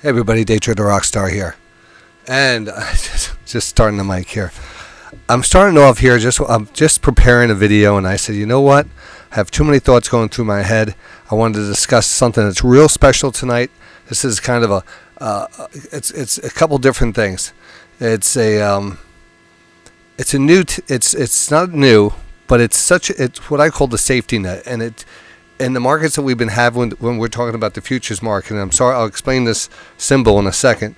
Hey everybody, DayTraderRockStar here, and just starting the mic here. I'm starting off here. I'm just preparing a video, and I said, you know what? I have too many thoughts going through my head. I wanted to discuss something that's real special tonight. This is kind of it's a couple different things. It's not new, but it's what I call the safety net, and in the markets that we've been having when we're talking about the futures market, and I'm sorry, I'll explain this symbol in a second.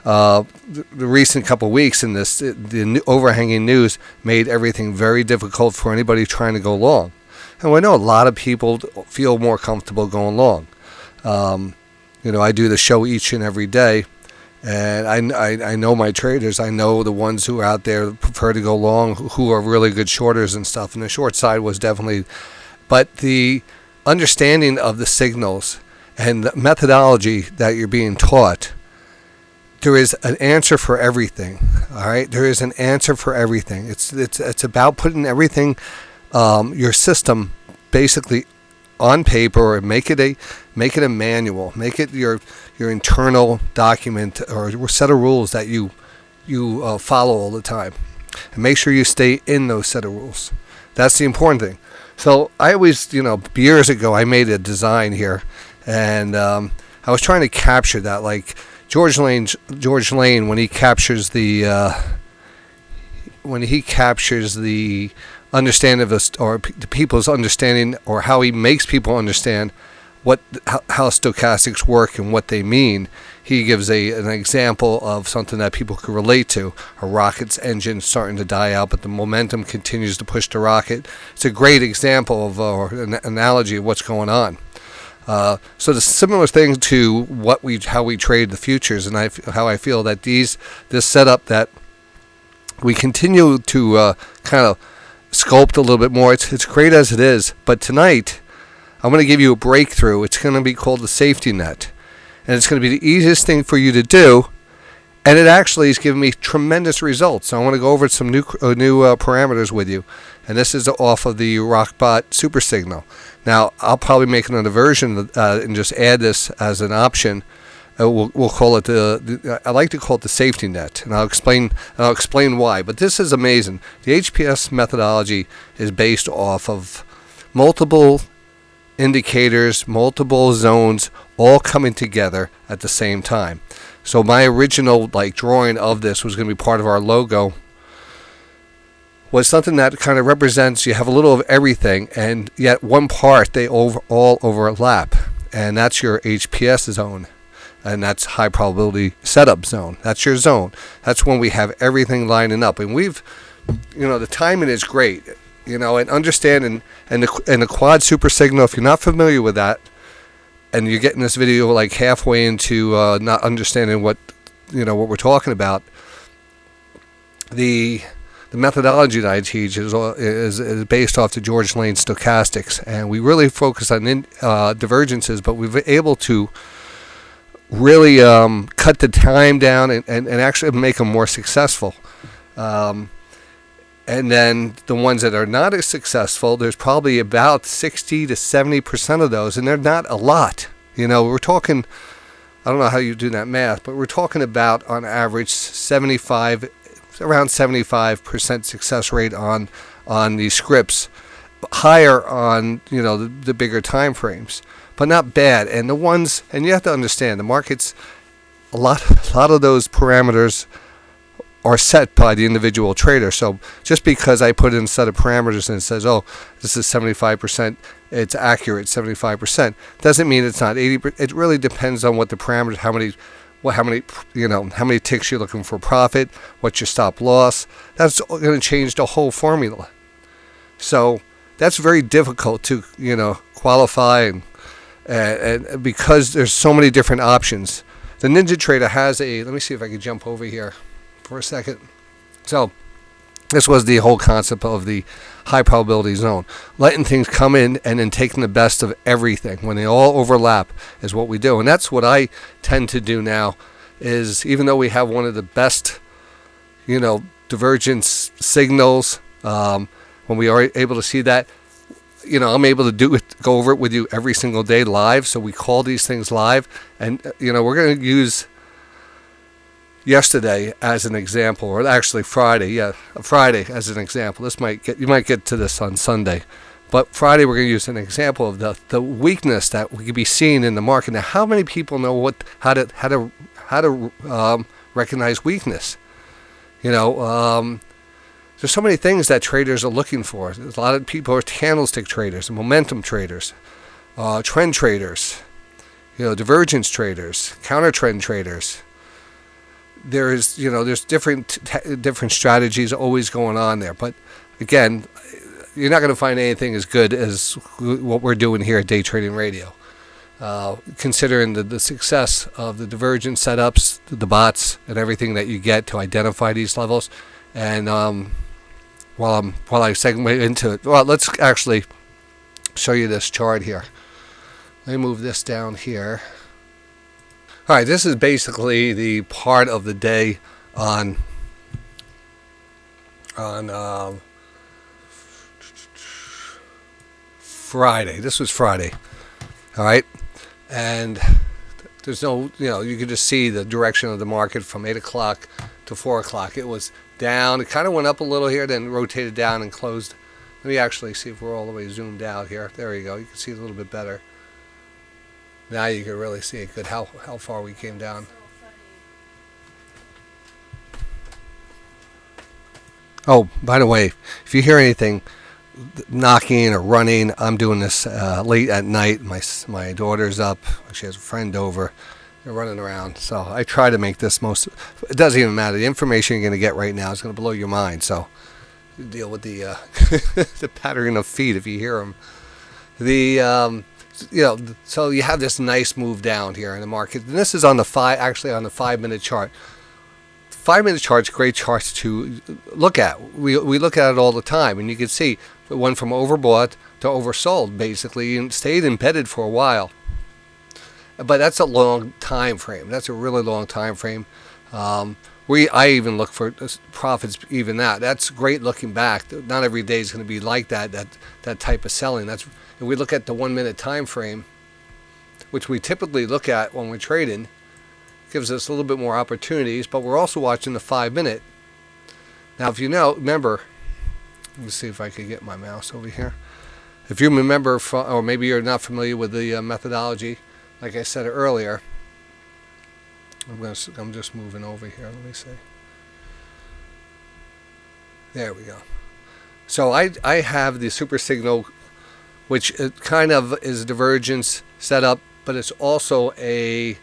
The recent couple of weeks in this, the overhanging news made everything very difficult for anybody trying to go long. And we know a lot of people feel more comfortable going long. I do the show each and every day, and I know my traders. I know the ones who are out there prefer to go long, who are really good shorters and stuff. And the short side was definitely, but the understanding of the signals and the methodology that you're being taught, there is an answer for everything. All right, there is an answer for everything. It's about putting everything, your system, basically on paper, or make it a manual, make it your internal document or set of rules that you follow all the time, and make sure you stay in those set of rules. That's the important thing. So I always, years ago, I made a design here, and I was trying to capture that, like George Lane, when he captures the understanding of this, or the people's understanding, or how he makes people understand how stochastics work and what they mean. He gives an example of something that people could relate to. A rocket's engine starting to die out, but the momentum continues to push the rocket. It's a great example of or an analogy of what's going on. So the similar thing to how we trade the futures, and how I feel that this setup that we continue to kind of sculpt a little bit more. It's great as it is, but tonight I'm going to give you a breakthrough. It's going to be called the safety net. And it's going to be the easiest thing for you to do. And it actually is giving me tremendous results. So I want to go over some new parameters with you. And this is off of the RockBot Super Signal. Now, I'll probably make another version and just add this as an option. We'll call it I like to call it the safety net, and I'll explain why. But this is amazing. The HPS methodology is based off of multiple indicators, multiple zones, all coming together at the same time. So my original drawing of this was going to be part of our logo. Was something that kind of represents, you have a little of everything, and yet one part they all overlap, and that's your HPS zone. And that's high probability setup zone. That's your zone. That's when we have everything lining up. And the timing is great. And understanding, and the quad super signal, if you're not familiar with that, and you're getting this video halfway into not understanding what we're talking about, the methodology that I teach is based off the George Lane stochastics, and we really focus on divergences, but we've been able to really cut the time down and actually make them more successful. And then the ones that are not as successful, there's probably about 60 to 70% of those, and they're not a lot. We're talking, I don't know how you do that math, but we're talking about on average around 75% success rate on these scripts, higher on the bigger time frames, but not bad. And the ones, and you have to understand, the markets, a lot of those parameters are set by the individual trader. So just because I put in a set of parameters and it says, oh, this is 75%, it's accurate 75%, doesn't mean it's not 80%. It really depends on what the parameters, how many ticks you're looking for profit, what's your stop loss. That's going to change the whole formula. So that's very difficult to qualify, and because there's so many different options. The Ninja Trader has let me see if I can jump over here for a second. So this was the whole concept of the high probability zone, letting things come in and then taking the best of everything when they all overlap is what we do. And that's what I tend to do now, is even though we have one of the best divergence signals, when we are able to see that, I'm able to go over it with you every single day live. So we call these things live, and we're going to use yesterday as an example, or actually Friday as an example. You might get to this on Sunday, but Friday we're going to use an example of the weakness that we could be seeing in the market. Now, how many people know how to recognize weakness? There's so many things that traders are looking for. There's a lot of people are candlestick traders, momentum traders, trend traders, divergence traders, counter trend traders. There's different strategies always going on there. But again, you're not going to find anything as good as what we're doing here at Day Trading Radio. Considering the success of the divergence setups, the bots, and everything that you get to identify these levels. And while I segue into it, well, let's actually show you this chart here. Let me move this down here. All right, this is basically the part of the day on Friday. This was Friday. All right, and there's no, you can just see the direction of the market from 8 o'clock to 4 o'clock. It was down. It kind of went up a little here, then rotated down and closed. Let me actually see if we're all the way zoomed out here. There you go. You can see it a little bit better. Now you can really see it good how far we came down. Oh, by the way, if you hear anything knocking or running, I'm doing this late at night. My daughter's up. She has a friend over. They're running around. So I try to make this it doesn't even matter. The information you're going to get right now is going to blow your mind. So deal with the the pattern of feet if you hear them. So you have this nice move down here in the market. And this is on the 5-minute chart. 5-minute chart's a great chart to look at. We look at it all the time, and you can see it went from overbought to oversold, basically, and stayed embedded for a while. But that's a long time frame. That's a really long time frame. I even look for profits, even that. That's great looking back. Not every day is going to be like that type of selling. If we look at the 1-minute time frame, which we typically look at when we're trading, gives us a little bit more opportunities, but we're also watching the 5-minute. Now, if remember, let me see if I can get my mouse over here. If you remember, or maybe you're not familiar with the methodology, like I said earlier, I'm just moving over here. Let me see. There we go. So I have the super signal, which it kind of is a divergence setup, but it's also a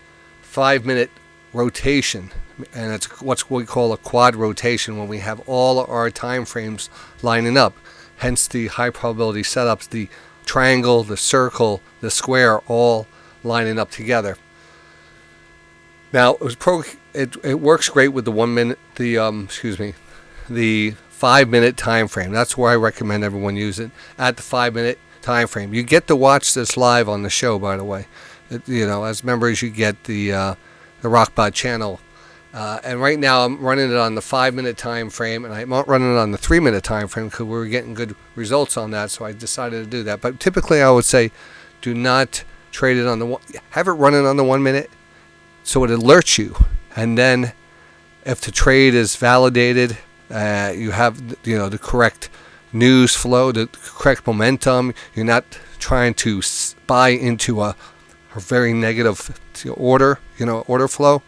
5-minute rotation, and it's what we call a quad rotation when we have all our time frames lining up. Hence the high probability setups, the triangle, the circle, the square, all lining up together. Now it works great with the 1-minute, the 5-minute time frame. That's where I recommend everyone use it, at the 5-minute time frame. You get to watch this live on the show, by the way. As members, you get the Rockbot channel, and right now I'm running it on the 5-minute time frame, and I'm not running it on the 3-minute time frame because we were getting good results on that. So I decided to do that. But typically, I would say, do not trade it on have it running on the 1-minute, so it alerts you, and then if the trade is validated, you have the correct news flow, the correct momentum. You're not trying to buy into a very negative order flow,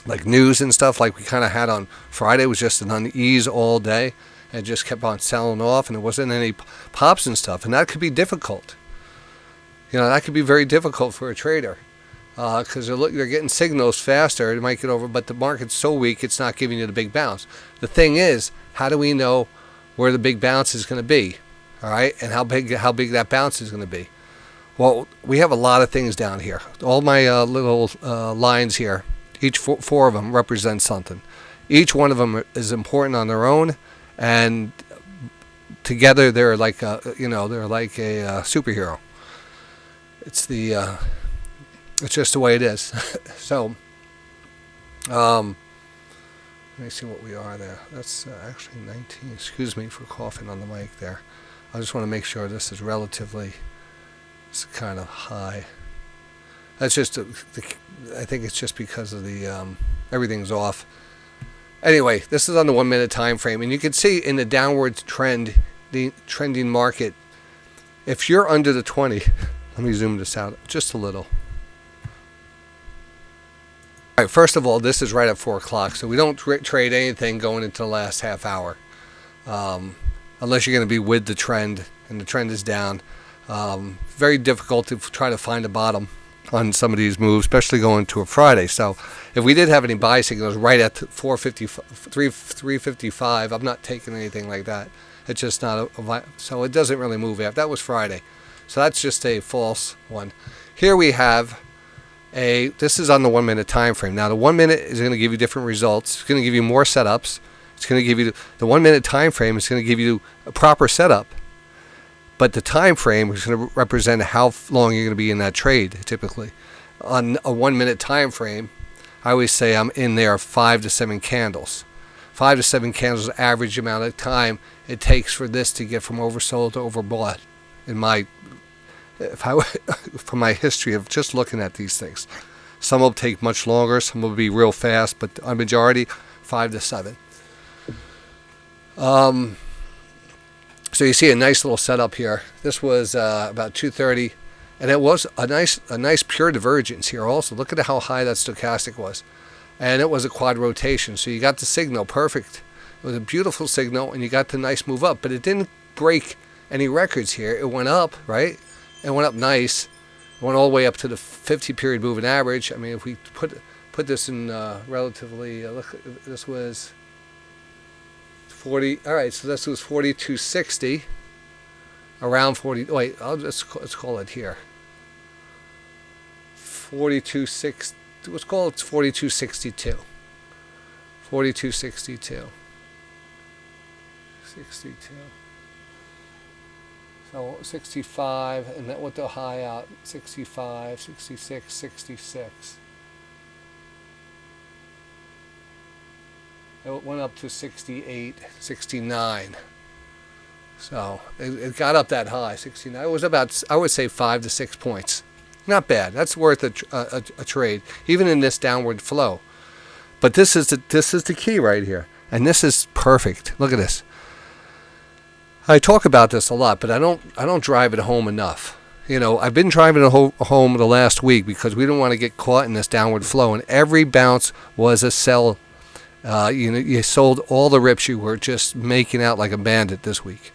like news and stuff like we kind of had on Friday. It was just an unease all day, and it just kept on selling off, and there wasn't any pops and stuff, and that could be difficult. That could be very difficult for a trader, because they're getting signals faster. It might get over, but the market's so weak, it's not giving you the big bounce. The thing is, how do we know where the big bounce is going to be? All right, and how big that bounce is going to be? Well, we have a lot of things down here. All my little lines here, each four of them represent something. Each one of them is important on their own, and together they're like a superhero. It's just the way it is. So, let me see what we are there. That's actually 19. Excuse me for coughing on the mic there. I just want to make sure this is relatively, it's kind of high. That's just, I think it's just because of the, everything's off. Anyway, this is on the 1 minute time frame, and you can see in the downward trend, the trending market, if you're under the 20, let me zoom this out just a little. All right, first of all, this is right at 4 o'clock, so we don't trade anything going into the last half hour, unless you're going to be with the trend, and the trend is down. Very difficult to try to find a bottom on some of these moves, especially going to a Friday. So if we did have any buy signals right at 355, I'm not taking anything like that. It's just not so it doesn't really move after. That was Friday. So that's just a false one. Here we have this is on the 1 minute time frame. Now the 1 minute is going to give you different results. It's going to give you more setups. It's going to give you the 1 minute time frame is going to give you a proper setup. But the time frame is going to represent how long you're going to be in that trade, typically. On a 1 minute time frame, I always say I'm in there 5 to 7 candles. 5 to 7 candles is the average amount of time it takes for this to get from oversold to overbought. From my history of just looking at these things. Some will take much longer, some will be real fast, but a majority, 5 to 7. So you see a nice little setup here. This was about 2:30, and it was a nice pure divergence here also. Look at how high that stochastic was. And it was a quad rotation, so you got the signal perfect. It was a beautiful signal, and you got the nice move up, but it didn't break any records here. It went up, right? It went up nice. It went all the way up to the 50 period moving average. I mean, if we put this in relatively, look, this was 40. All right, so this was 4260, around 40. Wait, let's call it here. 4260. Let's call it 4262. 4262. 62. So 65, and that with the high out, 65, 66, 66. It went up to 68, 69. So it got up that high, 69. It was about, I would say, 5 to 6 points. Not bad. That's worth a trade, even in this downward flow. But this is the key right here, and this is perfect. Look at this. I talk about this a lot, but I don't drive it home enough. You know, I've been driving it home the last week because we don't want to get caught in this downward flow, and every bounce was a sell. You sold all the rips you were just making out like a bandit this week.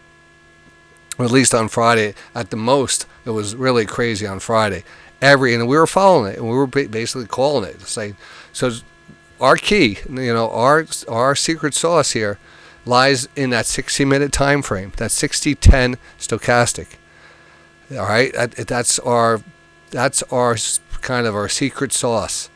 Or at least on Friday. At the most, it was really crazy on Friday. And we were following it, and we were basically calling it. Saying, so our key, our secret sauce here lies in that 60-minute time frame, that 60-10 stochastic. All right, that's our kind of our secret sauce.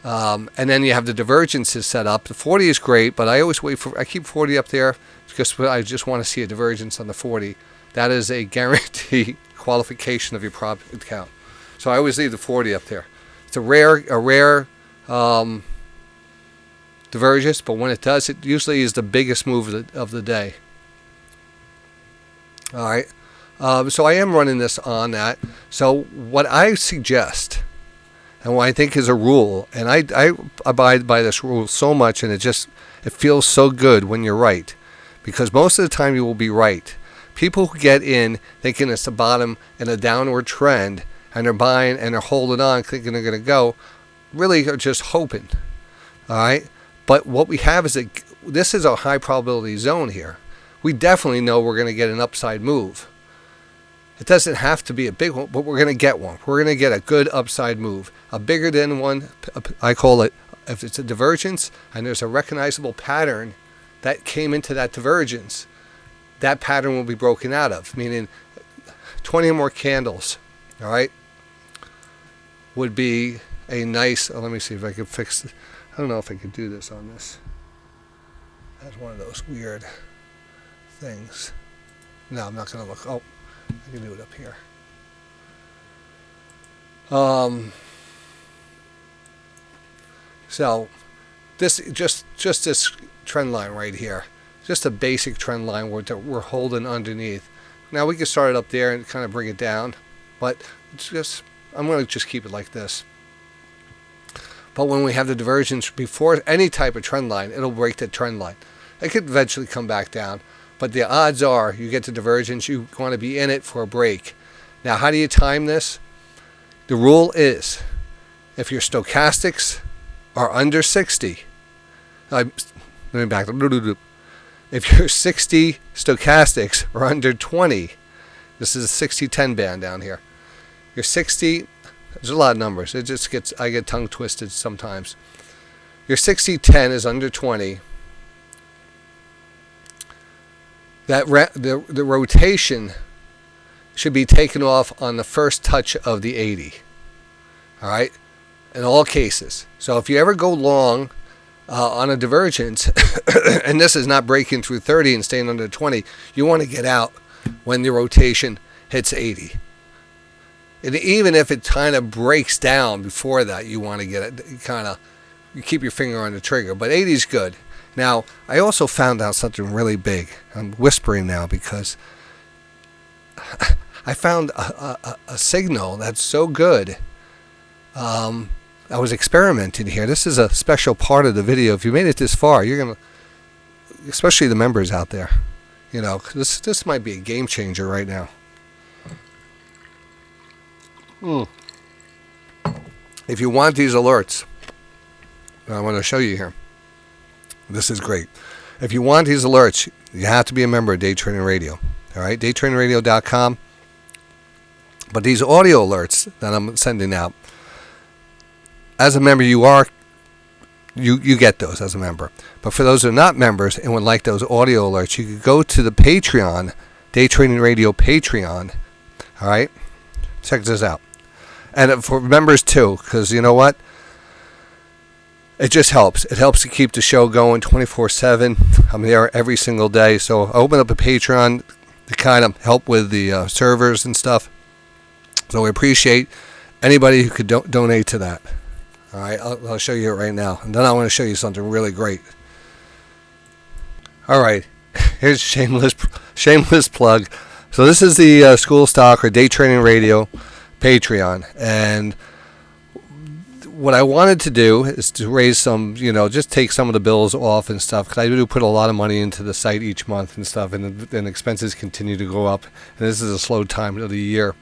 And then you have the divergences set up. The 40 is great, but I always I keep 40 up there because I just want to see a divergence on the 40. That is a guaranteed qualification of your profit count. So I always leave the 40 up there. It's a rare divergence, but when it does, it usually is the biggest move of the day. All right. So I am running this on that. So what I suggest, and what I think is a rule, and I abide by this rule so much, and it feels so good when you're right, because most of the time you will be right. People who get in thinking it's the bottom in a downward trend, and they're buying and they're holding on thinking they're going to go, really are just hoping. All right. But what we have is this is a high probability zone here. We definitely know we're going to get an upside move. It doesn't have to be a big one, but we're going to get one. We're going to get a good upside move. A bigger than one, I call it, if it's a divergence and there's a recognizable pattern that came into that divergence, that pattern will be broken out of, meaning 20 or more candles, all right, would be a nice, let me see if I can fix it. I don't know if I could do this on this. That's one of those weird things. No, I'm not going to look. Oh, I can do it up here. So this just this trend line right here, just a basic trend line we're holding underneath. Now we can start it up there and kind of bring it down, but I'm going to just keep it like this. But when we have the divergence before any type of trend line, it'll break the trend line. It could eventually come back down, but the odds are you get the divergence, you want to be in it for a break. Now, how do you time this? The rule is, if your stochastics are under 60, let me back. If your 60 stochastics are under 20, this is a 60-10 band down here. Your 60, there's a lot of numbers. I get tongue twisted sometimes. Your 60-10 is under 20. The rotation should be taken off on the first touch of the 80. All right? In all cases. So if you ever go long on a divergence, and this is not breaking through 30 and staying under 20, you want to get out when the rotation hits 80. And even if it kind of breaks down before that, you want to get it you keep your finger on the trigger. But 80 is good. Now, I also found out something really big. I'm whispering now because I found a signal that's so good. I was experimenting here. This is a special part of the video. If you made it this far, you're going to, especially the members out there, this might be a game changer right now. If you want these alerts, I want to show you here. This is great. If you want these alerts, you have to be a member of Day Trading Radio. All right, DayTraderRadio.com. But these audio alerts that I'm sending out, as a member, you get those as a member. But for those who are not members and would like those audio alerts, you could go to the Patreon, Day Trading Radio Patreon. All right, check this out. And for members too, because you know what? It just helps. It helps to keep the show going 24/7. I'm there every single day. So I open up a Patreon to kind of help with the servers and stuff. So we appreciate anybody who could donate to that. All right, I'll show you it right now. And then I want to show you something really great. All right, here's a shameless plug. So this is the School Stock or Day Trading Radio Patreon. And what I wanted to do is to raise some, just take some of the bills off and stuff. Because I do put a lot of money into the site each month and stuff. And expenses continue to go up. And this is a slow time of the year.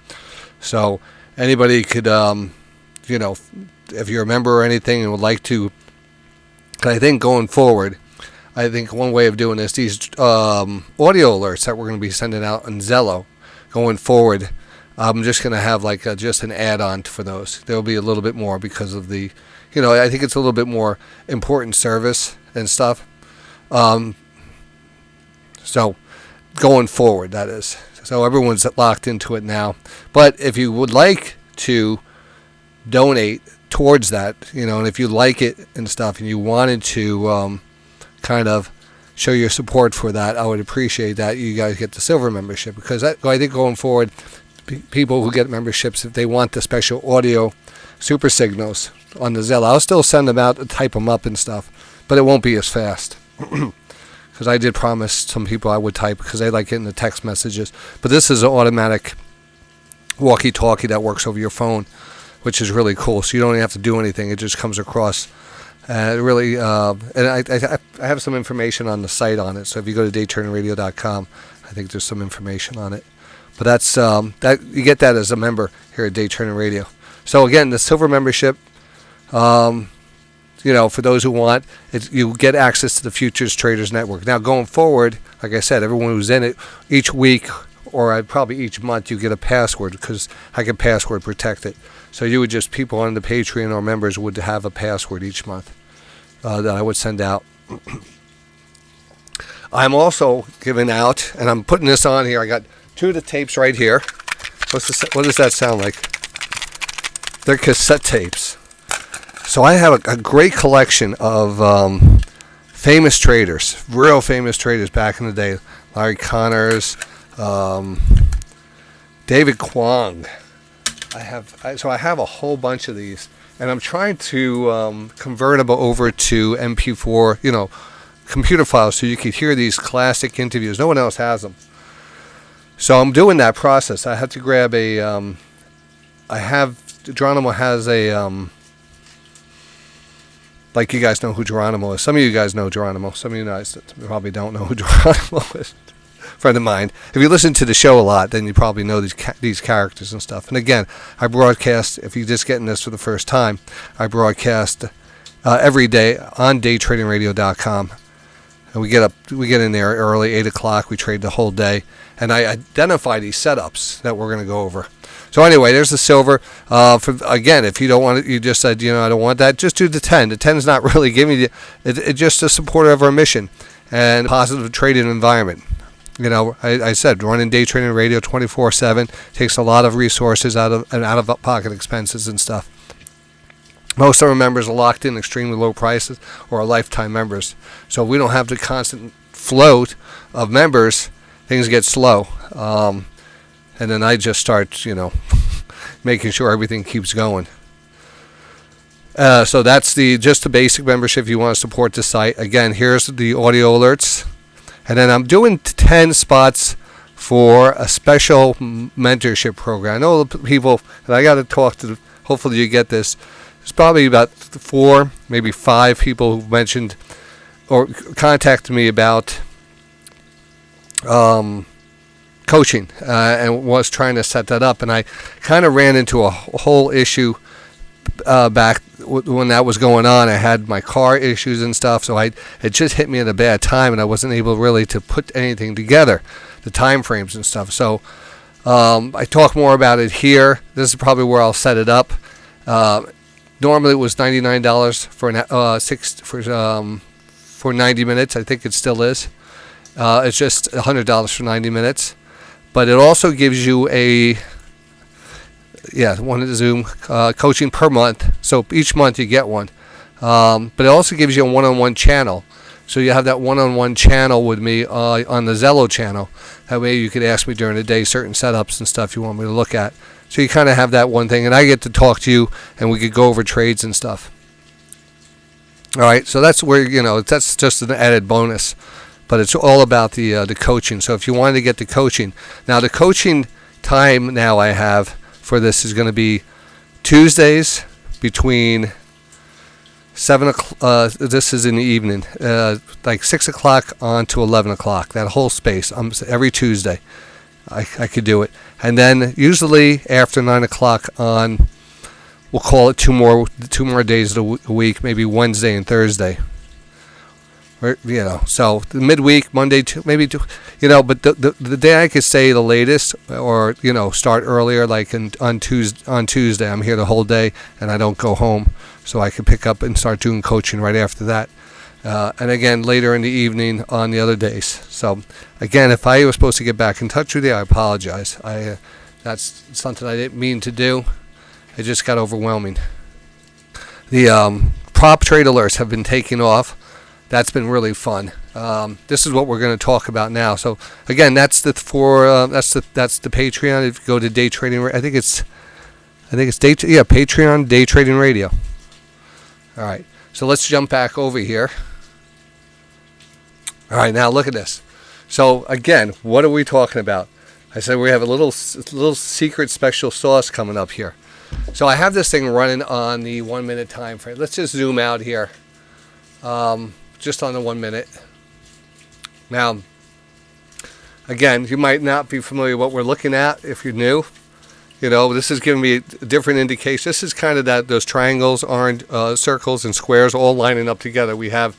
So anybody could, if you're a member or anything and would like to, I think going forward, I think one way of doing this, these audio alerts that we're going to be sending out on Zello going forward, I'm just going to have just an add-on for those. There'll be a little bit more because of the, I think it's a little bit more important service and stuff. So going forward, that is. So everyone's locked into it now. But if you would like to donate towards that, and if you like it and stuff and you wanted to kind of show your support for that, I would appreciate that you guys get the silver membership. Because I think going forward, people who get memberships, if they want the special audio super signals on the Zello, I'll still send them out and type them up and stuff, but it won't be as fast. Because I did promise some people I would type because they like getting the text messages. But this is an automatic walkie talkie that works over your phone, which is really cool. So you don't even have to do anything. It just comes across. Really, and I have some information on the site on it. So if you go to DayTradingRadio.com, I think there's some information on it. But that's that you get that as a member here at Day Trading Radio. So again, the silver membership, for those who want, you get access to the Futures Traders Network. Now going forward, like I said, everyone who's in it, each week or probably each month, you get a password because I can password protect it. So you would just, people on the Patreon or members would have a password each month that I would send out. I'm also giving out, and I'm putting this on here, I got 2 of the tapes right here. What does that sound like? They're cassette tapes. So I have a great collection of famous traders, real famous traders back in the day. Larry Connors, David Kwong. I have a whole bunch of these, and I'm trying to convert them over to MP4, computer files, so you can hear these classic interviews. No one else has them. So I'm doing that process. I have to grab Geronimo has like you guys know who Geronimo is. Some of you guys know Geronimo. Some of you guys probably don't know who Geronimo is. Friend of mine. If you listen to the show a lot, then you probably know these characters and stuff. And again, I broadcast, if you're just getting this for the first time, I broadcast every day on DayTraderRockStar.com. And we get in there early, 8 o'clock. We trade the whole day. And I identify these setups that we're going to go over. So anyway, there's the silver. Again, if you don't want it, you just said, I don't want that, just do the 10. The 10 is not really giving you, it's just a supporter of our mission and positive trading environment. I said running day trading radio 24/7 takes a lot of resources out of pocket expenses and stuff. Most of our members are locked in extremely low prices or are lifetime members. So if we don't have the constant float of members, things get slow. And then I just start, making sure everything keeps going. So that's just the basic membership if you want to support the site. Again, here's the audio alerts. And then I'm doing 10 spots for a special mentorship program. I know the people, and I got to talk to, hopefully you get this. There's probably about 4, maybe 5 people who mentioned or contacted me about coaching and was trying to set that up. And I kind of ran into a whole issue back when that was going on. I had my car issues and stuff, so it just hit me at a bad time, and I wasn't able really to put anything together, the time frames and stuff. So I talk more about it here. This is probably where I'll set it up. Normally it was $99 for 90 minutes. I think it still is. It's just $100 for 90 minutes, but it also gives you one of the Zoom coaching per month. So each month you get one. But it also gives you a one-on-one channel. So you have that one-on-one channel with me on the Zello channel. That way you could ask me during the day certain setups and stuff you want me to look at. So you kind of have that one thing, and I get to talk to you, and we could go over trades and stuff. All right, so that's where, that's just an added bonus. But it's all about the coaching. So if you wanted to get the coaching. Now the coaching time now I have for this is going to be Tuesdays between 7 o'clock, this is in the evening, like 6 o'clock on to 11 o'clock, that whole space, every Tuesday I could do it. And then usually after 9 o'clock on, we'll call it two more days a week, maybe Wednesday and Thursday. So the midweek, Monday, maybe, but the day I could say the latest, or, start earlier, like on Tuesday, I'm here the whole day and I don't go home. So I could pick up and start doing coaching right after that. And again, later in the evening on the other days. So again, if I was supposed to get back in touch with you, I apologize. That's something I didn't mean to do. It just got overwhelming. The prop trade alerts have been taking off. That's been really fun. This is what we're going to talk about now. So again, that's the Patreon. If you go to Day Trading, I think it's Patreon Day Trading Radio. All right. So let's jump back over here. All right, now look at this. So again, what are we talking about? I said we have a little secret special sauce coming up here. So I have this thing running on the 1 minute time frame. Let's just zoom out here. Just on the 1 minute. Now, again, you might not be familiar with what we're looking at if you're new. This is giving me a different indication. This is kind of those triangles, orange circles, and squares all lining up together. We have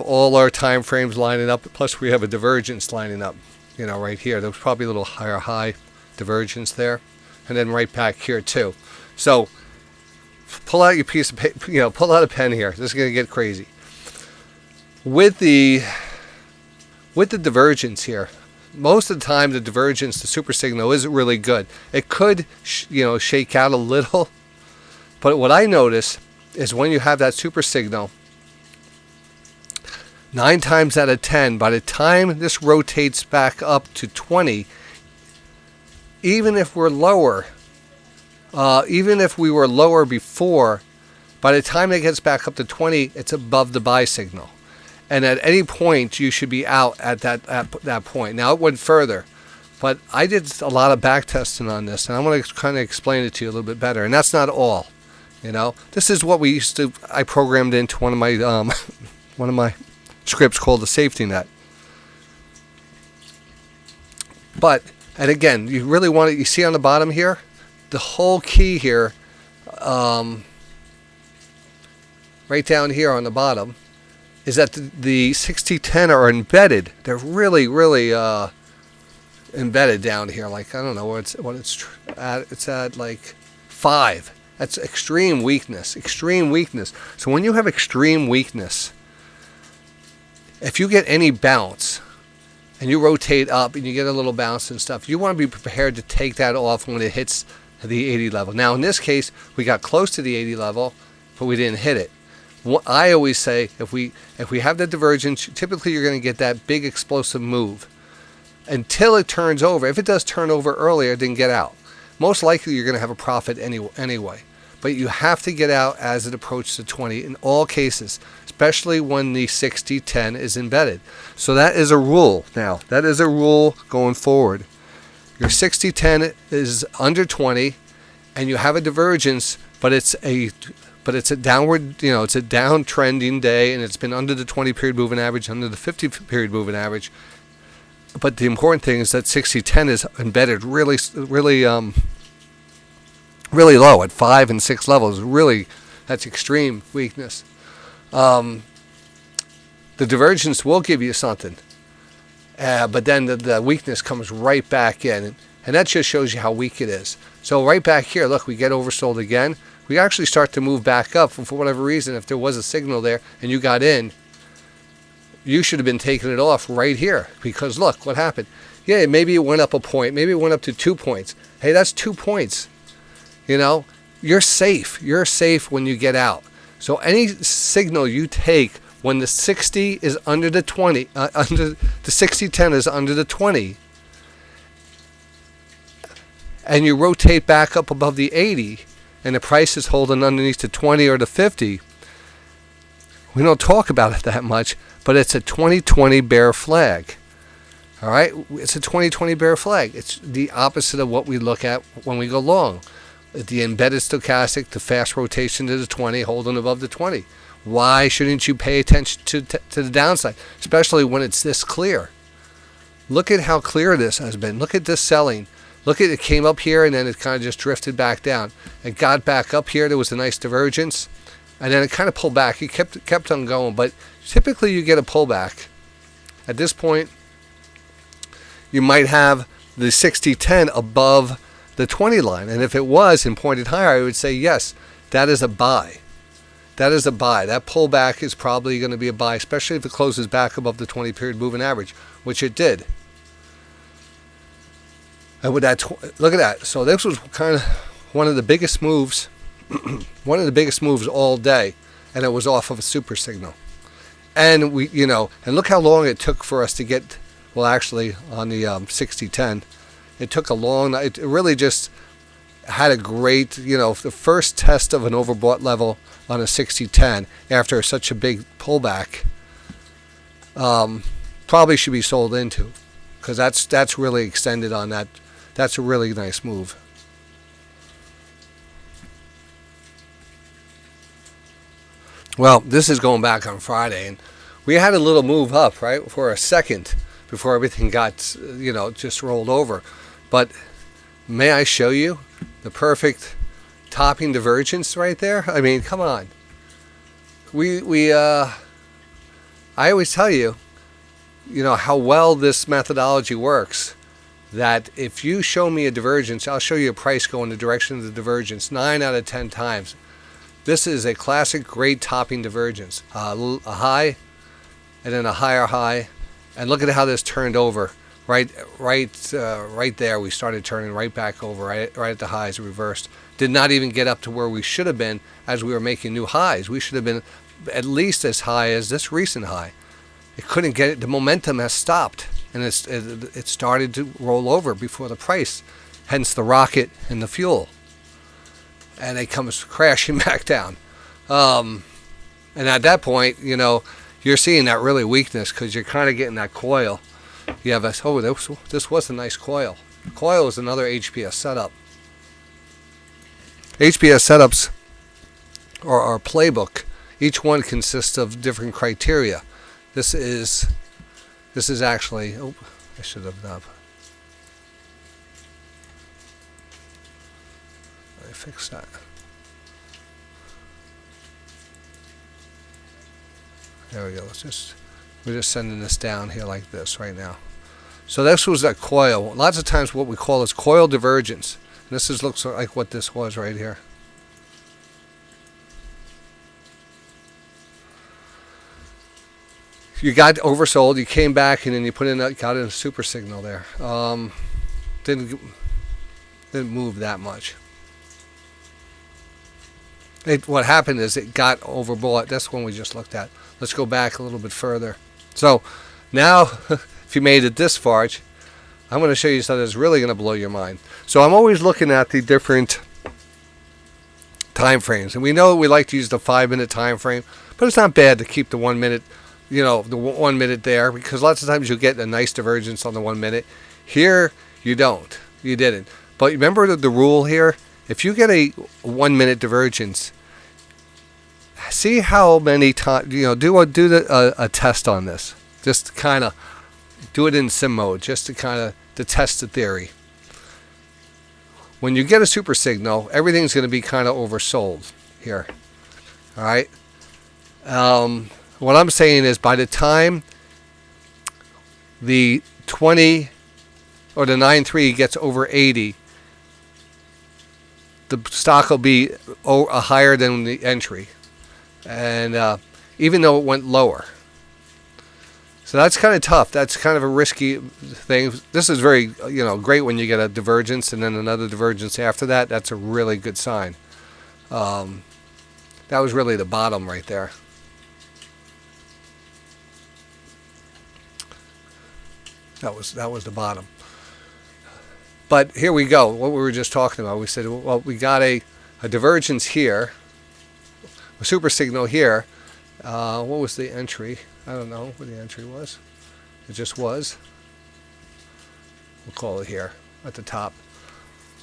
all our time frames lining up. Plus, we have a divergence lining up. Right here. There's probably a little high divergence there, and then right back here too. So, pull out your piece of paper. Pull out a pen here. This is going to get crazy. With the divergence here, most of the time the divergence, the super signal, isn't really good. It could, shake out a little, but what I notice is when you have that super signal, 9 times out of 10, by the time this rotates back up to 20, even if we're lower, even if we were lower before, by the time it gets back up to 20, it's above the buy signal. And at any point, you should be out at that point. Now, it went further. But I did a lot of back testing on this, and I want to kind of explain it to you a little bit better. And that's not all. This is what I programmed into one of my one of my scripts called the safety net. And again, you really want to, you see on the bottom here, the whole key here, right down here on the bottom, is that the 60-10 are embedded. They're really, really embedded down here. Like, I don't know what it's at. It's at like 5. That's extreme weakness. Extreme weakness. So when you have extreme weakness, if you get any bounce and you rotate up and you get a little bounce and stuff, you want to be prepared to take that off when it hits the 80 level. Now in this case, we got close to the 80 level, but we didn't hit it. I always say if we have the divergence, typically you're going to get that big explosive move until it turns over. If it does turn over earlier, then get out. Most likely you're going to have a profit anyway. But you have to get out as it approaches the 20 in all cases, especially when the 60-10 is embedded. So that is a rule now. That is a rule going forward. Your 60-10 is under 20 and you have a divergence, but it's a downward, it's a downtrending day, and it's been under the 20 period moving average, under the 50 period moving average. But the important thing is that 60-10 is embedded really, really, really low at 5 and 6 levels. Really, that's extreme weakness. The divergence will give you something, but then the weakness comes right back in, and that just shows you how weak it is. So right back here, look, we get oversold again. We actually start to move back up, and for whatever reason, if there was a signal there and you got in, you should have been taking it off right here, because look what happened. Yeah, maybe it went up a point, maybe it went up to 2 points. Hey, that's 2 points. You're safe. You're safe when you get out. So any signal you take when the 60 is under the 20, under the 60-10 is under the 20, and you rotate back up above the 80, and the price is holding underneath the 20 or the 50, we don't talk about it that much, but it's a 2020 bear flag. All right? It's a 2020 bear flag. It's the opposite of what we look at when we go long. The embedded stochastic, the fast rotation to the 20, holding above the 20. Why shouldn't you pay attention to the downside, especially when it's this clear? Look at how clear this has been. Look at this selling. Look at it came up here and then it kind of just drifted back down. It got back up here. There was a nice divergence, and then it kind of pulled back. It kept on going, but typically you get a pullback. At this point, you might have the 60-10 above the 20 line, and if it was and pointed higher, I would say yes, that is a buy. That is a buy. That pullback is probably going to be a buy, especially if it closes back above the 20 period moving average, which it did. And with that, look at that. So this was kind of one of the biggest moves, one of the biggest moves all day, and it was off of a super signal. And and look how long it took for us to get. Well, actually, on the 60-10, it took a long. It really just had a great, the first test of an overbought level on a 60-10 after such a big pullback. Probably should be sold into, because that's really extended on that. That's a really nice move. Well, this is going back on Friday, and we had a little move up, right, for a second before everything got, just rolled over. But may I show you the perfect topping divergence right there? I mean, come on. I always tell you, how well this methodology works. That if you show me a divergence, I'll show you a price go in the direction of the divergence 9 out of 10 times. This is a classic great topping divergence. A high, and then a higher high, and look at how this turned over. Right there, we started turning right back over, right at the highs, reversed. Did not even get up to where we should have been as we were making new highs. We should have been at least as high as this recent high. It couldn't get it. The momentum has stopped, and it started to roll over before the price, hence the rocket and the fuel. And it comes crashing back down. And at that point, you're seeing that really weakness because you're kind of getting that coil. you have a, oh, this was a nice coil. Coil is another HPS setup. HPS setups are our playbook. Each one consists of different criteria. This is actually, oh, I should have not. Let me fix that. There we go. We're just sending this down here like this right now. So this was that coil. Lots of times what we call is coil divergence. And this looks like what this was right here. You got oversold, you came back, and then you got in a super signal there. Didn't move that much. What happened is it got overbought. That's one we just looked at. Let's go back a little bit further. So now, if you made it this far, I'm going to show you something that's really going to blow your mind. So I'm always looking at the different time frames, and we know we like to use the 5-minute time frame, but it's not bad to keep the 1 minute. The 1 minute there, because lots of times you'll get a nice divergence on the 1 minute. Here, you don't. You didn't. But remember the rule here? If you get a 1 minute divergence, see how many times, do a test on this. Just kind of do it in sim mode, just to test the theory. When you get a super signal, everything's going to be kind of oversold here. All right? What I'm saying is by the time the 20 or the 9.3 gets over 80, the stock will be higher than the entry, and even though it went lower. So that's kind of tough. That's kind of a risky thing. This is very great when you get a divergence and then another divergence after that. That's a really good sign. That was really the bottom right there. That was the bottom. But here we go. What we were just talking about. We said, well, we got a divergence here, a super signal here. What was the entry? I don't know what the entry was. It just was. We'll call it here at the top.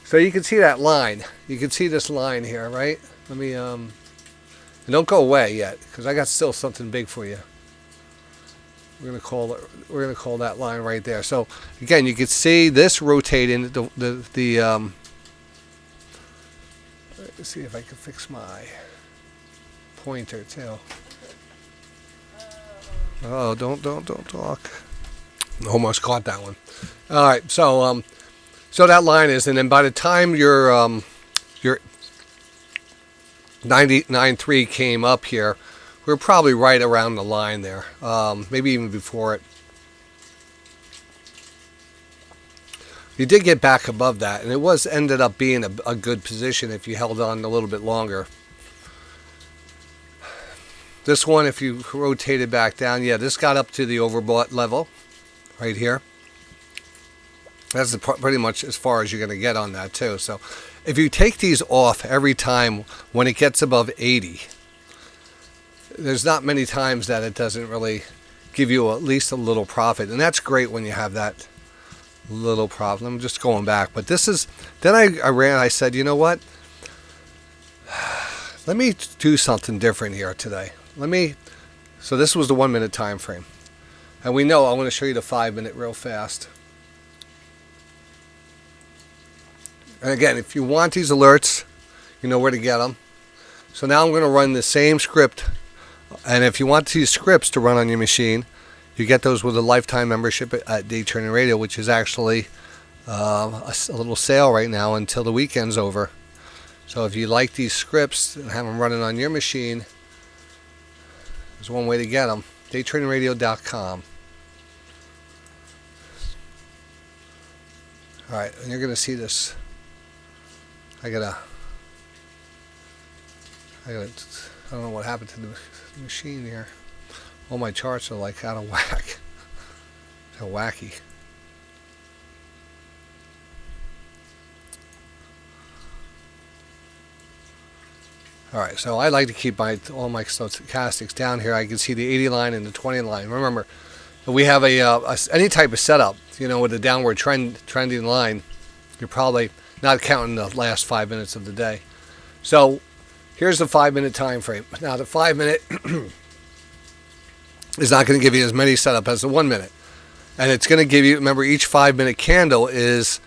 So you can see that line. You can see this line here, right? Let me and don't go away yet, because I got still something big for you. We're gonna call that line right there. So again, you can see this rotating. Let's see if I can fix my pointer too. Oh, don't talk. Almost caught that one. All right, so that line is, and then by the time your 99.3 came up here, we're probably right around the line there, maybe even before it. You did get back above that, and it ended up being a good position if you held on a little bit longer. This one, if you rotated back down, yeah, this got up to the overbought level right here. That's pretty much as far as you're going to get on that too. So if you take these off every time when it gets above 80, there's not many times that it doesn't really give you at least a little profit. And that's great when you have that little profit. I'm just going back. But this is, then I said, you know what? Let me do something different here today. So this was the 1 minute time frame. And we know, I want to show you the 5 minute real fast. And again, if you want these alerts, you know where to get them. So now I'm going to run the same script. And if you want these scripts to run on your machine, you get those with a lifetime membership at Day Trading Radio, which is actually a little sale right now until the weekend's over. So if you like these scripts and have them running on your machine, there's one way to get them. DayTradingRadio.com. All right, and you're going to see this. I don't know what happened to the machine here. All my charts are like out of whack. They're wacky. All right, so I like to keep all my stochastics down here. I can see the 80 line and the 20 line. Remember, we have any type of setup, with a downward trending line, you're probably not counting the last 5 minutes of the day. So here's the 5 minute time frame. Now the 5 minute is not going to give you as many setup as the 1 minute. And it's going to give you, remember, each 5 minute candle is,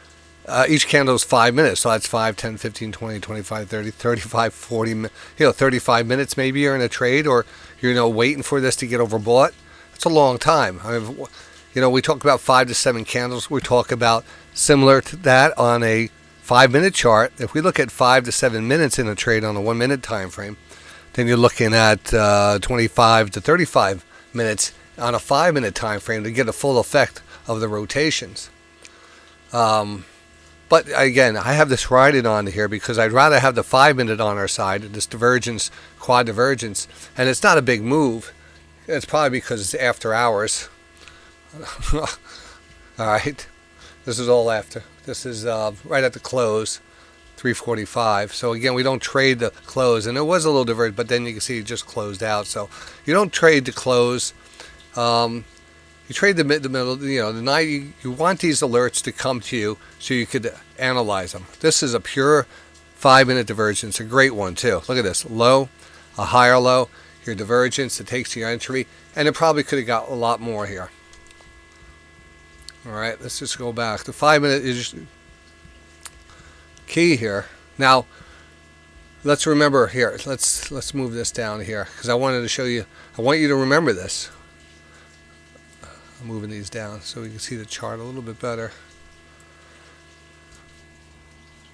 each candle is 5 minutes. So that's 5, 10, 15, 20, 25, 30, 35, 40, 35 minutes maybe you're in a trade, or you're, waiting for this to get overbought. It's a long time. I mean, we talk about 5 to 7 candles. We talk about similar to that on a 5 minute chart. If we look at 5 to 7 minutes in a trade on a 1 minute time frame, then you're looking at 25 to 35 minutes on a 5 minute time frame to get a full effect of the rotations. But again, I have this riding on here because I'd rather have the 5 minute on our side, this divergence, quad divergence, and it's not a big move. It's probably because it's after hours. All right, this is all after. This is right at the close, 3:45. So again, we don't trade the close, and it was a little divergent, but then you can see it just closed out. So you don't trade the close. You trade the middle. The night. You want these alerts to come to you so you could analyze them. This is a pure 5 minute divergence, a great one too. Look at this low, a higher low. Your divergence, it takes your entry, and it probably could have got a lot more here. All right, let's just go back. The 5 minute is key here. Now, let's remember here. Let's move this down here because I wanted to show you. I want you to remember this. I'm moving these down so we can see the chart a little bit better.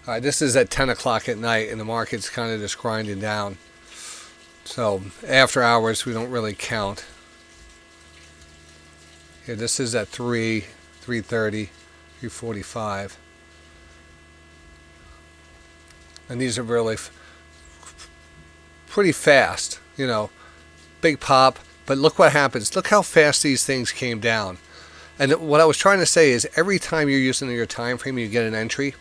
All right, this is at 10 o'clock at night, and the market's kind of just grinding down. So after hours, we don't really count. Here, this is at 3, 3:30, 3:45. And these are really pretty fast, big pop. But look what happens. Look how fast these things came down. And what I was trying to say is every time you're using your time frame, you get an entry,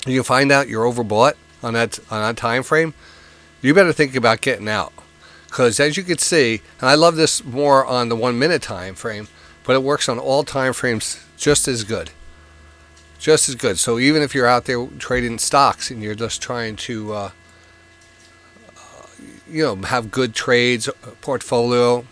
you find out you're overbought on that time frame, you better think about getting out. Because as you can see, and I love this more on the 1 minute time frame, but it works on all time frames just as good. Just as good. So even if you're out there trading stocks and you're just trying to have good trades, portfolio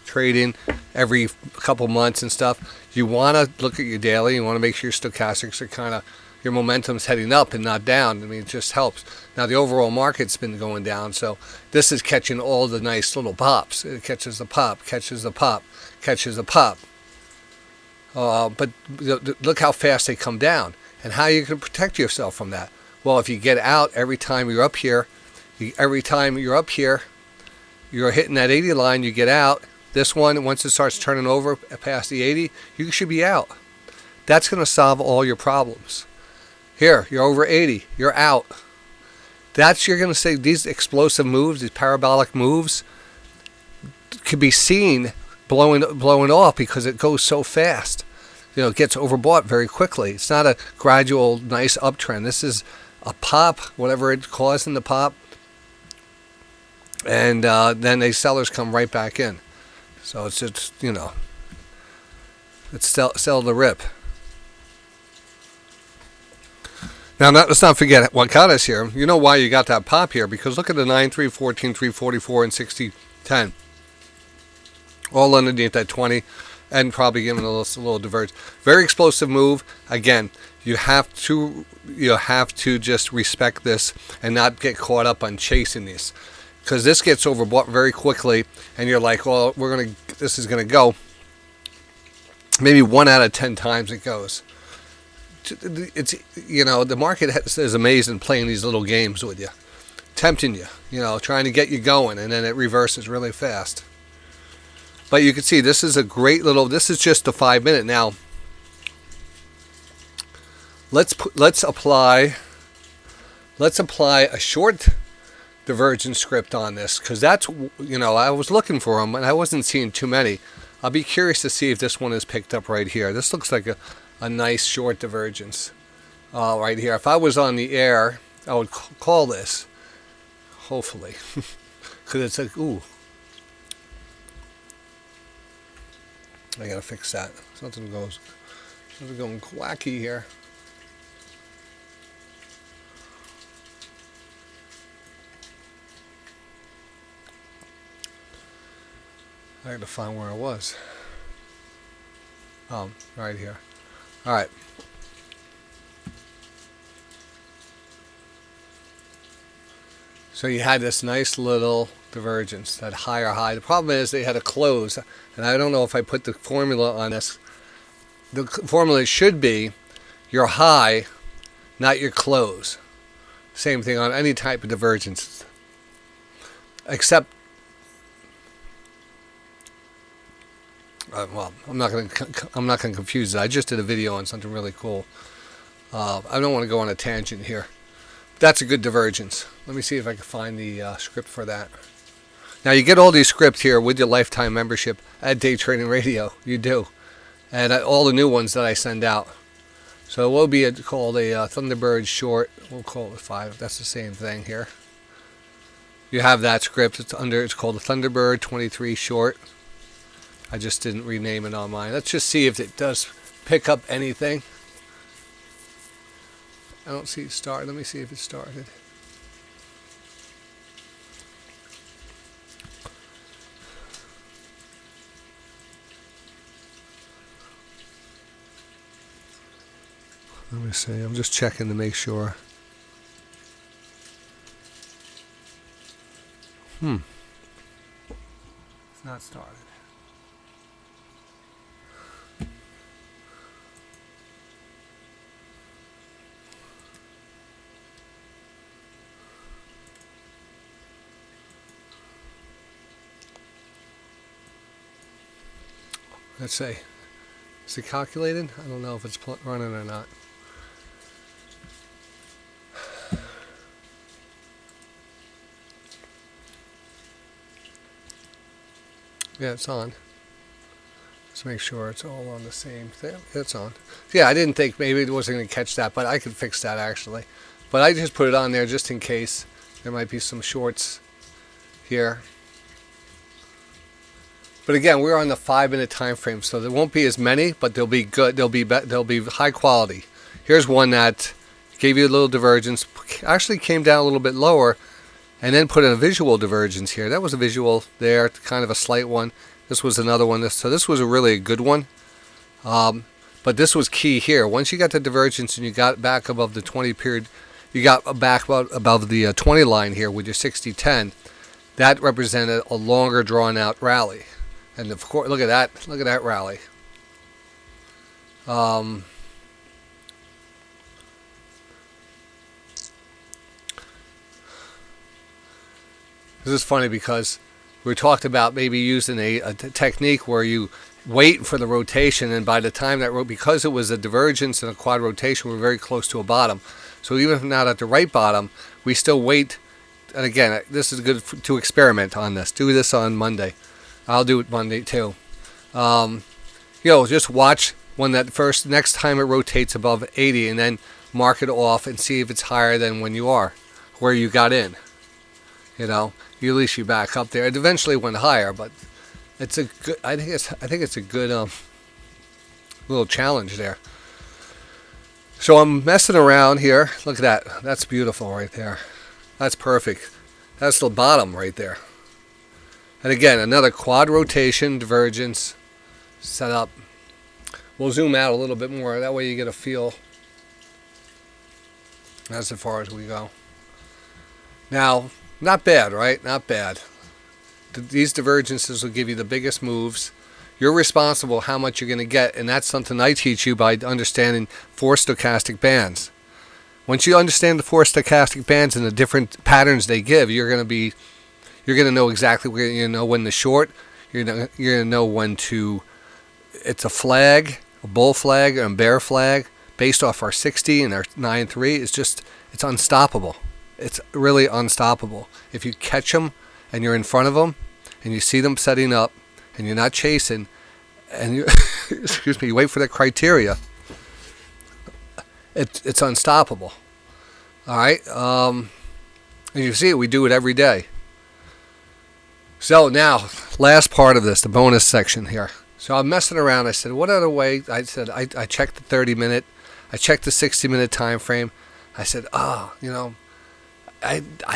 trading every couple months and stuff, you want to look at your daily. You want to make sure your stochastics are kind of, your momentum's heading up and not down. I mean, it just helps. Now, the overall market's been going down, so this is catching all the nice little pops. It catches the pop, catches the pop, catches the pop. But look how fast they come down and how you can protect yourself from that. Well, if you get out every time you're up here, you're hitting that 80 line, you get out. This one, once it starts turning over past the 80, you should be out. That's going to solve all your problems. Here, you're over 80, you're out. You're going to say these explosive moves, these parabolic moves, could be seen blowing off because it goes so fast. It gets overbought very quickly. It's not a gradual, nice uptrend. This is a pop, whatever it's causing the pop. And then the sellers come right back in. So it's just, it's sell the rip. Now, let's not forget what got us here. You know why you got that pop here? Because look at the 9, 3, 14, 3, 44, and 60, 10. All underneath that 20, and probably giving a little diverge. Very explosive move. Again, you have to just respect this and not get caught up on chasing these. Because this gets overbought very quickly, and you're like, well, this is gonna go. Maybe 1 out of 10 times it goes. It's the market is amazing playing these little games with you, tempting you, trying to get you going, and then it reverses really fast. But you can see this is a great little. This is just the 5 minute. Now let's apply a short divergence script on this, because that's, I was looking for them and I wasn't seeing too many. I'll be curious to see if this one is picked up right here. This looks like a nice short divergence right here. If I was on the air, I would call this, hopefully, because it's like, ooh. I gotta fix that. Something going wacky here. I gotta find where I was. Right here. All right. So you had this nice little divergence, that higher high. The problem is they had a close, and I don't know if I put the formula on this. The formula should be your high, not your close. Same thing on any type of divergence, except, well, I'm not going to confuse it. I just did a video on something really cool. I don't want to go on a tangent here. That's a good divergence. Let me see if I can find the script for that. Now you get all these scripts here with your lifetime membership at Day Trading Radio. You do, and all the new ones that I send out. So it will be called a Thunderbird short. We'll call it 5. That's the same thing here. You have that script. It's called a Thunderbird 23 short. I just didn't rename it on mine. Let's just see if it does pick up anything. I don't see it start. Let me see if it started. Let me see. I'm just checking to make sure. It's not started. Let's see. Is it calculated? I don't know if it's running or not. Yeah, it's on. Let's make sure it's all on the same thing. It's on. Yeah, I didn't think maybe it wasn't going to catch that, but I could fix that actually. But I just put it on there just in case there might be some shorts here. But again, we're on the 5-minute time frame, so there won't be as many, but they'll be good. They'll be high quality. Here's one that gave you a little divergence, actually came down a little bit lower, and then put in a visual divergence here. That was a visual there, kind of a slight one. This was another one. So this was really a good one. But this was key here. Once you got the divergence and you got back above the 20 period, you got back above the 20 line here with your 60-10. That represented a longer drawn out rally. And of course, look at that. Look at that rally. This is funny because we talked about maybe using a technique where you wait for the rotation, and by the time that because it was a divergence and a quad rotation, we're very close to a bottom. So even if not at the right bottom, we still wait. And again, this is good to experiment on this. Do this on Monday. I'll do it Monday too. Just watch when next time it rotates above 80, and then mark it off and see if it's higher than when you are where you got in. At least you back up there. It eventually went higher, but it's a good. I think it's a good little challenge there. So I'm messing around here. Look at that. That's beautiful right there. That's perfect. That's the bottom right there. And again, another quad rotation divergence set up. We'll zoom out a little bit more. That way you get a feel. That's as far as we go. Now, not bad, right? Not bad. These divergences will give you the biggest moves. You're responsible how much you're going to get, and that's something I teach you by understanding 4 stochastic bands. Once you understand the 4 stochastic bands and the different patterns they give, you're going to know exactly where when to short. You're going to know when to. It's a flag, a bull flag, and a bear flag based off our 60 and our 9-3. It's unstoppable. It's really unstoppable. If you catch them and you're in front of them and you see them setting up and you're not chasing and you you wait for the criteria, it's unstoppable. All right. And you see it. We do it every day. So now, last part of this, the bonus section here. So I'm messing around. I said, what other way? I said, I checked the 30-minute. I checked the 60-minute time frame. I said, I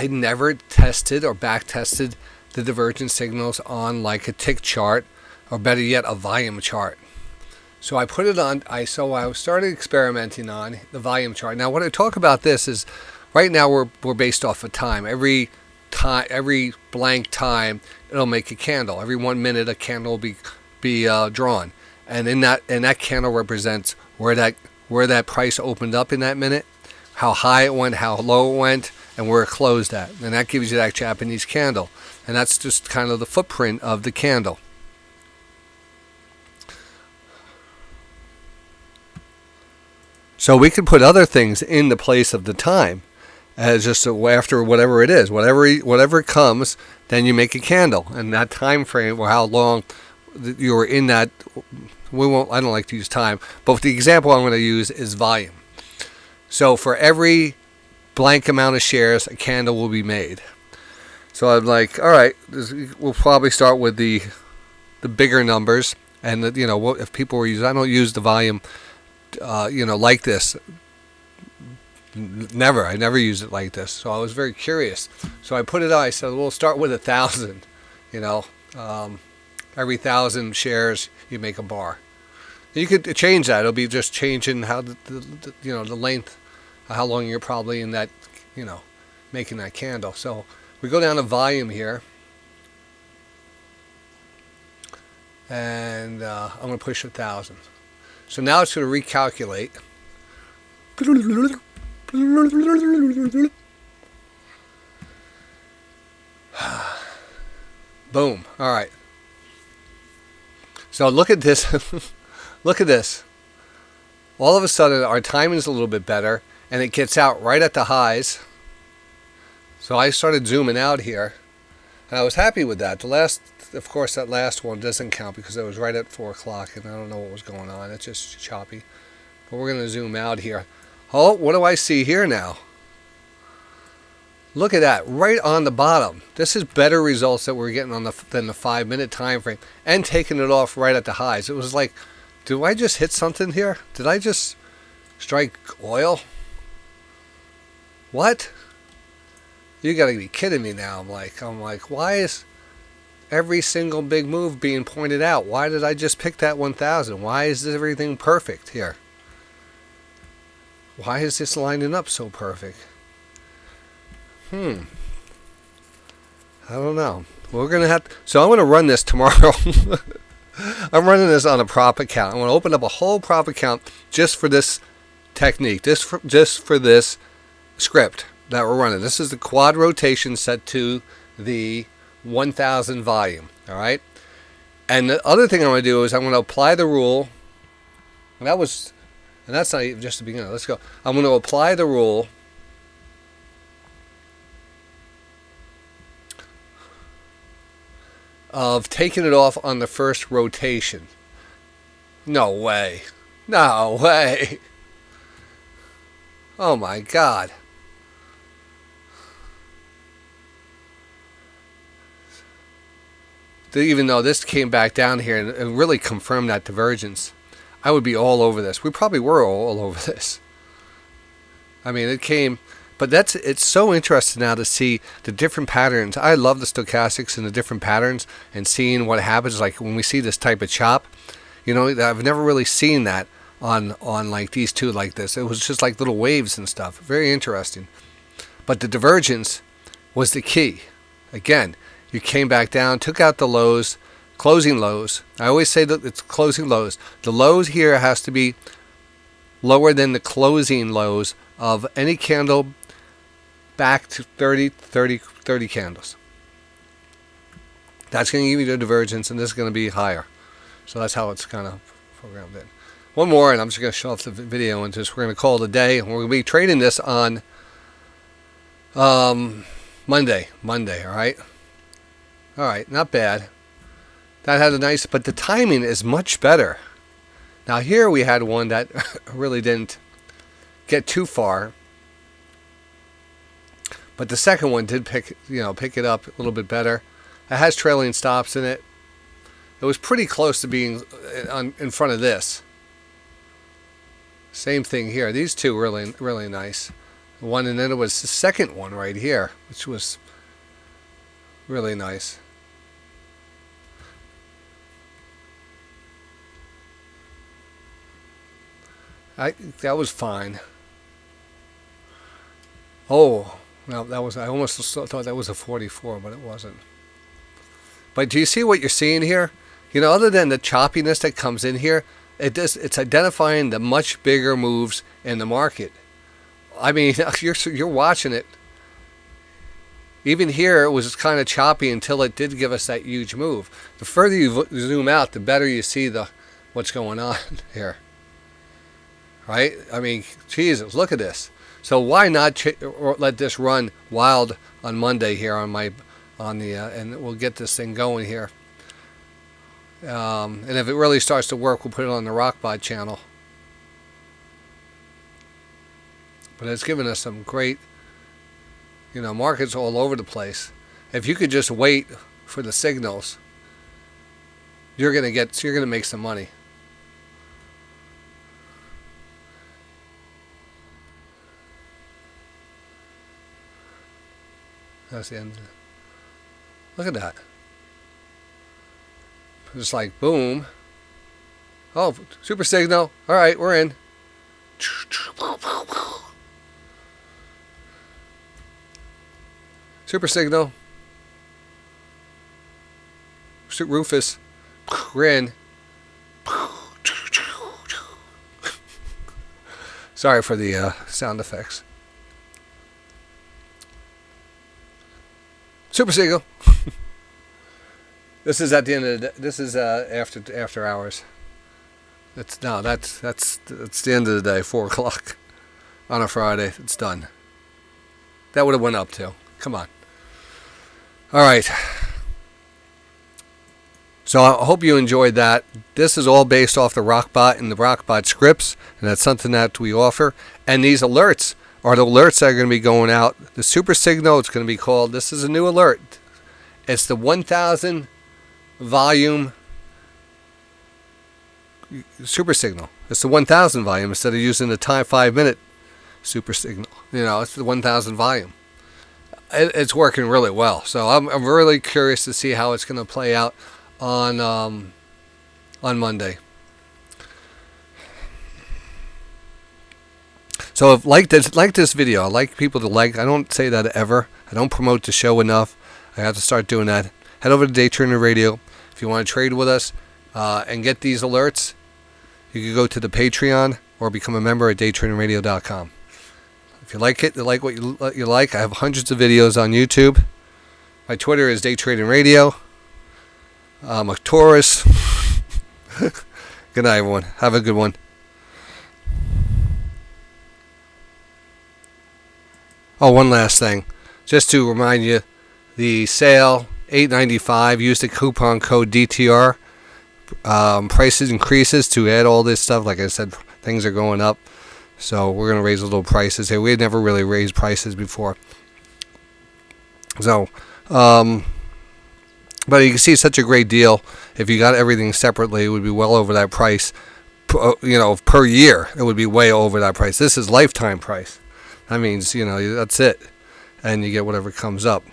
never tested or back tested the divergence signals on like a tick chart, or better yet, a volume chart. So I put it on. I started experimenting on the volume chart. Now, when I talk about this is, right now we're based off of time. Every blank time, it'll make a candle. Every 1 minute, a candle will be drawn, and in that candle represents where that price opened up in that minute, how high it went, how low it went, and where it closed at, and that gives you that Japanese candle, and that's just kind of the footprint of the candle. So we can put other things in the place of the time, as just after whatever it is, whatever comes, then you make a candle, and that time frame or how long you were in that. I don't like to use time, but the example I'm going to use is volume. So for every blank amount of shares, a candle will be made. So I'm like, all right, we'll probably start with the bigger numbers, and if people were using, I don't use the volume, like this. I never use it like this. So I was very curious. So I put it on. I said, we'll start with 1,000. Every 1,000 shares, you make a bar. You could change that. It'll be just changing how the length, how long you're probably in that, making that candle. So we go down to volume here, and I'm going to push 1,000. So now it's going to recalculate. Boom. All right. So look at this. Look at this. All of a sudden, our timing is a little bit better, and it gets out right at the highs. So I started zooming out here, and I was happy with that. Of course, that last one doesn't count because it was right at 4 o'clock, and I don't know what was going on. It's just choppy. But we're going to zoom out here. Oh, what do I see here now? Look at that, right on the bottom. This is better results that we're getting than the 5-minute time frame, and taking it off right at the highs. It was like, did I just hit something here? Did I just strike oil? What? You got to be kidding me now. I'm like, why is every single big move being pointed out? Why did I just pick that 1,000? Why is everything perfect here? Why is this lining up so perfect? I don't know. We're going to have to, so I'm going to run this tomorrow. I'm running this on a prop account. I'm going to open up a whole prop account just for this technique, just for this script that we're running. This is the quad rotation set to the 1,000 volume. All right. And the other thing I'm going to do is I'm going to apply the rule. And that's not even just the beginning. Let's go. I'm going to apply the rule of taking it off on the first rotation. No way. No way. Oh my God. Even though this came back down here and really confirmed that divergence, I would be all over this. We probably were all over this. I mean, it came, but it's so interesting now to see the different patterns. I love the stochastics and the different patterns and seeing what happens. Like when we see this type of chop, I've never really seen that on like these two like this. It was just like little waves and stuff. Very interesting. But the divergence was the key. Again, you came back down, took out the lows, closing lows. I always say that it's closing lows. The lows here has to be lower than the closing lows of any candle back to 30 candles. That's going to give you the divergence, and this is going to be higher. So that's how it's kind of programmed in. One more, and I'm just going to show off the video, and we're going to call it a day. And we're going to be trading this on Monday, all right? All right, not bad. That had a nice, but the timing is much better. Now here we had one that really didn't get too far, but the second one did pick it up a little bit better. It has trailing stops in it, It was pretty close to being in front of this. Same thing here. These two really, really nice. One, and then it was the second one right here, which was really nice. That was fine. Oh, no, that was, I almost thought that was a 44, but it wasn't. But do you see what you're seeing here? You know, other than the choppiness that comes in here, it's identifying the much bigger moves in the market. I mean, you're watching it. Even here, it was kind of choppy until it did give us that huge move. The further you zoom out, the better you see what's going on here. Right? I mean, Jesus, look at this. So why not let this run wild on Monday here and we'll get this thing going here. And if it really starts to work, we'll put it on the Rockbot channel. But it's given us some great, markets all over the place. If you could just wait for the signals, you're gonna make some money. That's the end. Look at that. Just like boom. Oh, super signal. All right, we're in. Super signal. Rufus. We're in. Sorry for the sound effects. Super signal. This is at the end of the day. This is after hours. That's the end of the day. 4 o'clock on a Friday. It's done. That would have went up too. Come on. All right. So I hope you enjoyed that. This is all based off the Rockbot and the Rockbot scripts, and that's something that we offer. And these alerts are the alerts that are going to be going out. The super signal, it's going to be called, this is a new alert. It's the 1,000 volume super signal. It's the 1,000 volume instead of using the 5-minute super signal. It's the 1,000 volume. It's working really well. So I'm really curious to see how it's going to play out on Monday. So if like this video, I like people to like. I don't say that ever. I don't promote the show enough. I have to start doing that. Head over to DayTrader Radio if you want to trade with us and get these alerts. You can go to the Patreon or become a member at DayTraderRadio.com. If you like it, you like what you like. I have hundreds of videos on YouTube. My Twitter is DayTrading Radio. I'm a Taurus. Good night, everyone. Have a good one. Oh, one last thing. Just to remind you, the sale, $8.95. Use the coupon code DTR. Prices increases to add all this stuff. Like I said, things are going up. So we're going to raise a little prices here. We had never really raised prices before. So, but you can see it's such a great deal. If you got everything separately, it would be well over that price. Per year, it would be way over that price. This is lifetime price. That means, that's it. And you get whatever comes up.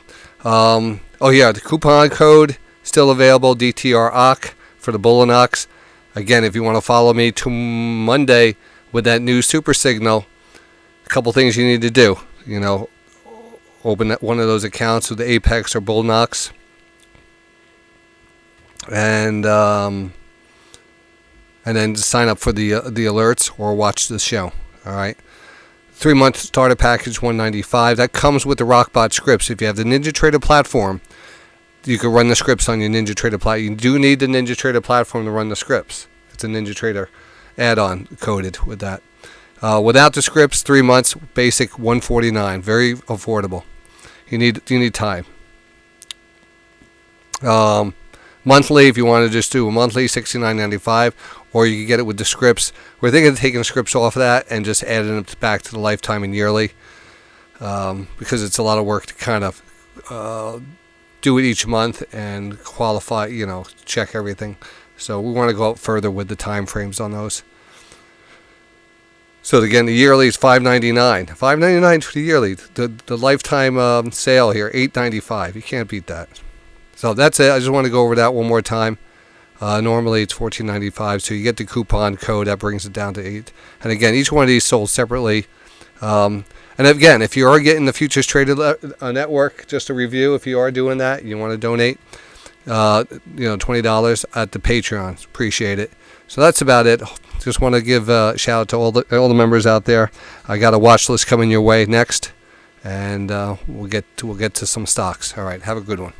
Oh, yeah, the coupon code still available, DTROC for the Bull and Ox. Again, if you want to follow me to Monday with that new super signal, a couple things you need to do. Open one of those accounts with the Apex or Bull Knox. And then sign up for the alerts or watch the show. All right. 3-month starter package, $195. That comes with the Rockbot scripts. If you have the NinjaTrader platform, you can run the scripts on your NinjaTrader platform. You do need the NinjaTrader platform to run the scripts. It's a NinjaTrader add-on coded with that. Without the scripts, 3 months, basic, $149. Very affordable. You need time. Monthly, if you want to just do a monthly, $69.95, or you can get it with the scripts. We're thinking of taking the scripts off of that and just adding them back to the lifetime and yearly, because it's a lot of work to kind of do it each month and qualify, check everything. So we want to go out further with the time frames on those. So again, the yearly is $5.99. $5.99 for the yearly. The lifetime sale here, $8.95. You can't beat that. So that's it. I just want to go over that one more time. Normally it's $14.95, so you get the coupon code that brings it down to $8. And again, each one of these sold separately. And again, if you are getting the Futures Traded Network, just a review, if you are doing that, you want to donate, $20 at the Patreon. Appreciate it. So that's about it. Just want to give a shout out to all the members out there. I got a watch list coming your way next, and we'll get to some stocks. All right, have a good one.